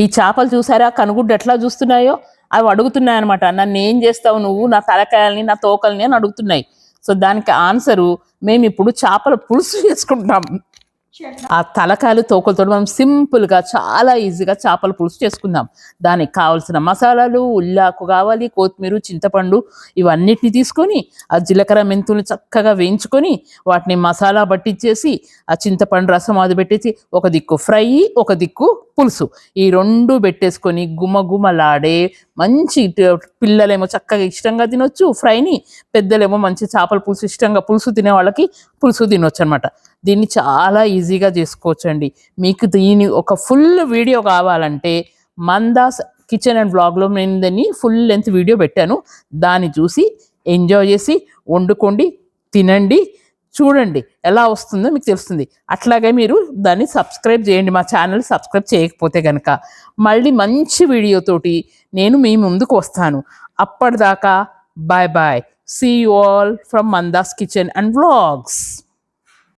ఈ చేపలు చూసారా కనుగుడ్డు ఎట్లా చూస్తున్నాయో, అవి అడుగుతున్నాయి అనమాట, నన్ను ఏం చేస్తావు నువ్వు, నా తలకాయల్ని నా తోకల్ని అని అడుగుతున్నాయి. సో దానికి ఆన్సరు, మేము ఇప్పుడు చేపల పులుసు చేసుకుంటాం. ఆ తలకాయలు తోకలతో మనం సింపుల్గా చాలా ఈజీగా చేపల పులుసు చేసుకుందాం. దానికి కావాల్సిన మసాలాలు, ఉల్లాకు కావాలి, కొత్తిమీర, చింతపండు ఇవన్నిటిని తీసుకొని ఆ జీలకర్ర మెంతుల్ని చక్కగా వేయించుకొని వాటిని మసాలా పట్టించేసి ఆ చింతపండు రసం అది పెట్టేసి ఒక దిక్కు ఫ్రై, ఒక దిక్కు పులుసు, ఈ రెండు పెట్టేసుకొని గుమగుమలాడే మంచి పిల్లలేమో చక్కగా ఇష్టంగా తినొచ్చు ఫ్రైని, పెద్దలేమో మంచి చేపల పులుసు ఇష్టంగా పులుసు తినే వాళ్ళకి పులుసు తినొచ్చు అనమాట. దీన్ని చాలా ఈజీగా చేసుకోవచ్చు అండి. మీకు దీని ఒక ఫుల్ వీడియో కావాలంటే మందాస్ కిచెన్ అండ్ వ్లాగ్లో నేను దాన్ని ఫుల్ లెంత్ వీడియో పెట్టాను. దాన్ని చూసి ఎంజాయ్ చేసి వండుకోండి, తినండి, చూడండి ఎలా వస్తుందో మీకు తెలుస్తుంది. అట్లాగే మీరు దాన్ని సబ్స్క్రైబ్ చేయండి, మా ఛానల్ సబ్స్క్రైబ్ చేయకపోతే కనుక. మళ్ళీ మంచి వీడియోతోటి నేను మీ ముందుకు వస్తాను. అప్పటిదాకా bye bye. See you all from Manda's kitchen and vlogs.